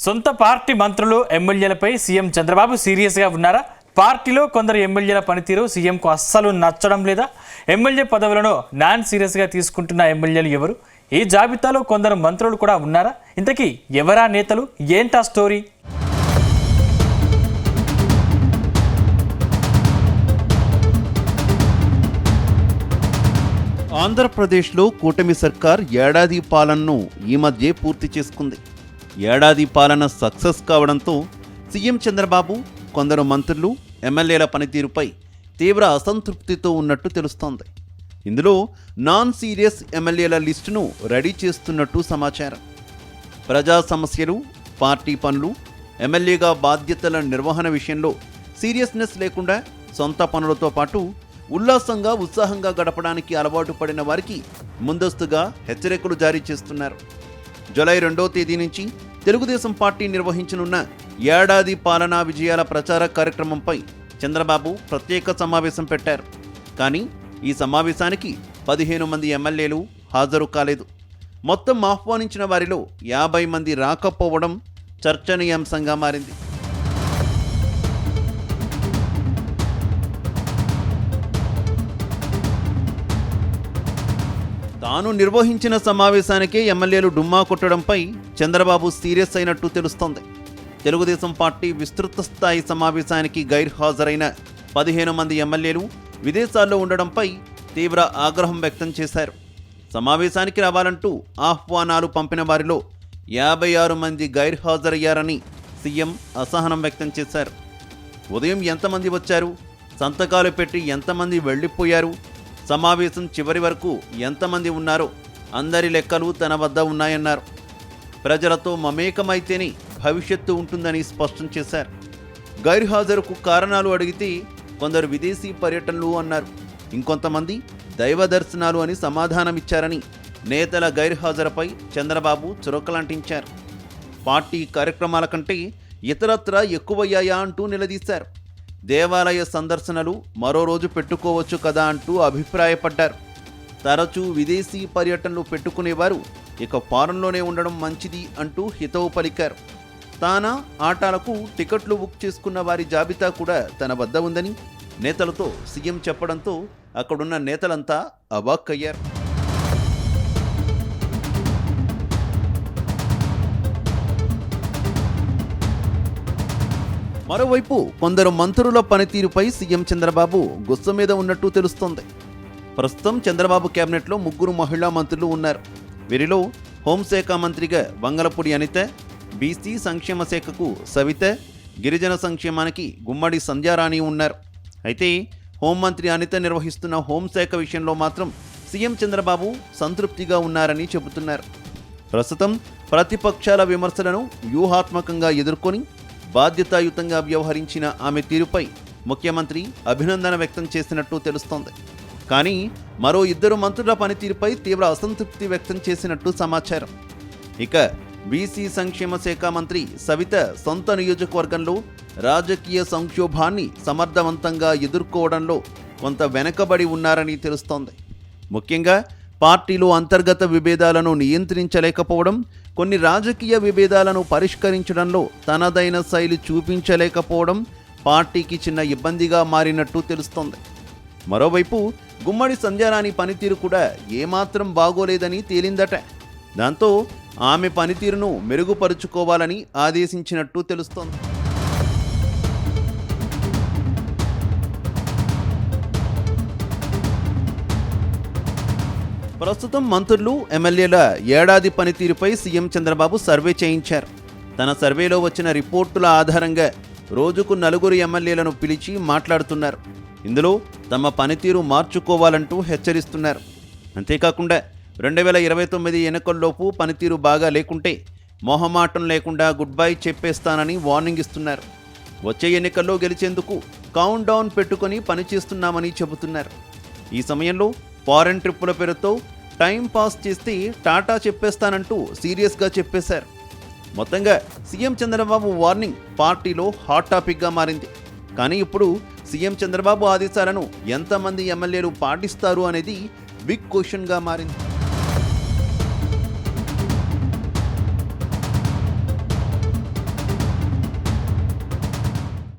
సొంత పార్టీ మంత్రులు ఎమ్మెల్యేలపై సీఎం చంద్రబాబు సీరియస్గా ఉన్నారా? పార్టీలో కొందరు ఎమ్మెల్యేల పనితీరు సీఎంకు అస్సలు నచ్చడం లేదా? ఎమ్మెల్యే పదవులను నాన్ సీరియస్గా తీసుకుంటున్న ఎమ్మెల్యేలు ఎవరు? ఈ జాబితాలో కొందరు మంత్రులు కూడా ఉన్నారా? ఇంతకీ ఎవరా నేతలు? ఏంటా స్టోరీ? ఆంధ్రప్రదేశ్లో కూటమి సర్కార్ ఏడాది పాలనను ఈ మధ్య పూర్తి చేసుకుంది. ఏడాది పాలన సక్సెస్ కావడంతో సీఎం చంద్రబాబు కొందరు మంత్రులు ఎమ్మెల్యేల పనితీరుపై తీవ్ర అసంతృప్తితో ఉన్నట్టు తెలుస్తోంది. ఇందులో నాన్ సీరియస్ ఎమ్మెల్యేల లిస్టును రెడీ చేస్తున్నట్టు సమాచారం. ప్రజా సమస్యలు, పార్టీ పనులు, ఎమ్మెల్యేగా బాధ్యతల నిర్వహణ విషయంలో సీరియస్నెస్ లేకుండా సొంత పనులతో పాటు ఉల్లాసంగా ఉత్సాహంగా గడపడానికి అలవాటు పడిన వారికి ముందస్తుగా హెచ్చరికలు జారీ చేస్తున్నారు. జూలై 2వ తేదీ నుంచి తెలుగుదేశం పార్టీ నిర్వహించనున్న ఏడాది పాలనా విజయాల ప్రచార కార్యక్రమంపై చంద్రబాబు ప్రత్యేక సమావేశం పెట్టారు. కానీ ఈ సమావేశానికి 15 మంది ఎమ్మెల్యేలు హాజరు కాలేదు. మొత్తం ఆహ్వానించిన వారిలో 50 మంది రాకపోవడం చర్చనీయాంశంగా మారింది. తాను నిర్వహించిన సమావేశానికే ఎమ్మెల్యేలు డుమ్మా కొట్టడంపై చంద్రబాబు సీరియస్ అయినట్టు తెలుస్తోంది. తెలుగుదేశం పార్టీ విస్తృత స్థాయి సమావేశానికి గైర్హాజరైన 15 మంది ఎమ్మెల్యేలు విదేశాల్లో ఉండడంపై తీవ్ర ఆగ్రహం వ్యక్తం చేశారు. సమావేశానికి రావాలంటూ ఆహ్వానాలు పంపిన వారిలో 56 మంది గైర్హాజరయ్యారని సీఎం అసహనం వ్యక్తం చేశారు. ఉదయం ఎంతమంది వచ్చారు, సంతకాలు పెట్టి ఎంతమంది వెళ్ళిపోయారు, సమావేశం చివరి వరకు ఎంతమంది ఉన్నారో అందరి లెక్కలు తన వద్ద ఉన్నాయన్నారు. ప్రజలతో మమేకమైతేనే భవిష్యత్తు ఉంటుందని స్పష్టం చేశారు. గైర్హాజరుకు కారణాలు అడిగితే కొందరు విదేశీ పర్యటనలు అన్నారు. ఇంకొంతమంది దైవ దర్శనాలు అని సమాధానమిచ్చారని నేతల గైర్హాజరుపై చంద్రబాబు చురకలంటించారు. పార్టీ కార్యక్రమాల కంటే ఇతరత్రా ఎక్కువయ్యాయా అంటూ నిలదీశారు. దేవాలయ సందర్శనలు మరో రోజు పెట్టుకోవచ్చు కదా అంటూ అభిప్రాయపడ్డారు. తరచూ విదేశీ పర్యటనలు పెట్టుకునేవారు ఇక ఫారంలోనే ఉండడం మంచిది అంటూ హితవు పలికారు. తానా ఆటలకు టికెట్లు బుక్ చేసుకున్న వారి జాబితా కూడా తన వద్ద ఉందని నేతలతో సీఎం చెప్పడంతో అక్కడున్న నేతలంతా అవాక్కయ్యారు. మరోవైపు కొందరు మంత్రుల పనితీరుపై సీఎం చంద్రబాబు గుస్స మీద ఉన్నట్టు తెలుస్తోంది. ప్రస్తుతం చంద్రబాబు కేబినెట్లో 3 మహిళా మంత్రులు ఉన్నారు. వీరిలో హోంశాఖ మంత్రిగా వంగలపూడి అనిత, బీసీ సంక్షేమ శాఖకు సవిత, గిరిజన సంక్షేమానికి గుమ్మడి సంధ్యారాణి ఉన్నారు. అయితే హోంమంత్రి అనిత నిర్వహిస్తున్న హోంశాఖ విషయంలో మాత్రం సీఎం చంద్రబాబు సంతృప్తిగా ఉన్నారని చెబుతున్నారు. ప్రస్తుతం ప్రతిపక్షాల విమర్శలను వ్యూహాత్మకంగా ఎదుర్కొని బాధ్యతాయుతంగా వ్యవహరించిన ఆమె తీరుపై ముఖ్యమంత్రి అభినందన వ్యక్తం చేసినట్టు తెలుస్తోంది. కానీ మరో 2 మంత్రుల పనితీరుపై తీవ్ర అసంతృప్తి వ్యక్తం చేసినట్టు సమాచారం. ఇక బీసీ సంక్షేమ శాఖ మంత్రి సవిత సొంత నియోజకవర్గంలో రాజకీయ సంక్షోభాన్ని సమర్థవంతంగా ఎదుర్కోవడంలో కొంత వెనకబడి ఉన్నారని తెలుస్తోంది. ముఖ్యంగా పార్టీలో అంతర్గత విభేదాలను నియంత్రించలేకపోవడం, కొన్ని రాజకీయ విభేదాలను పరిష్కరించడంలో తనదైన శైలి చూపించలేకపోవడం పార్టీకి చిన్న ఇబ్బందిగా మారినట్టు తెలుస్తోంది. మరోవైపు గుమ్మడి సంధ్యారాణి పనితీరు కూడా ఏమాత్రం బాగోలేదని తేలిందట. దాంతో ఆమె పనితీరును మెరుగుపరుచుకోవాలని ఆదేశించినట్టు తెలుస్తోంది. ప్రస్తుతం మంత్రులు, ఎమ్మెల్యేల ఏడాది పనితీరుపై సీఎం చంద్రబాబు సర్వే చేయించారు. తన సర్వేలో వచ్చిన రిపోర్టుల ఆధారంగా రోజుకు 4 ఎమ్మెల్యేలను పిలిచి మాట్లాడుతున్నారు. ఇందులో తమ పనితీరు మార్చుకోవాలంటూ హెచ్చరిస్తున్నారు. అంతేకాకుండా 2029 ఎన్నికల్లోపు పనితీరు బాగా లేకుంటే మొహమాటం లేకుండా గుడ్ బై చెప్పేస్తానని వార్నింగ్ ఇస్తున్నారు. వచ్చే ఎన్నికల్లో గెలిచేందుకు కౌంట్ డౌన్ పెట్టుకొని పనిచేస్తున్నామని చెబుతున్నారు. ఈ సమయంలో ఫారెన్ ట్రిప్పుల పేరుతో టైం పాస్ చేస్తే టాటా చెప్పేస్తానంటూ సీరియస్గా చెప్పేశారు. మొత్తంగా సీఎం చంద్రబాబు వార్నింగ్ పార్టీలో హాట్ టాపిక్గా మారింది. కానీ ఇప్పుడు సీఎం చంద్రబాబు ఆదేశాలను ఎంతమంది ఎమ్మెల్యేలు పాటిస్తారు అనేది బిగ్ క్వశ్చన్గా మారింది.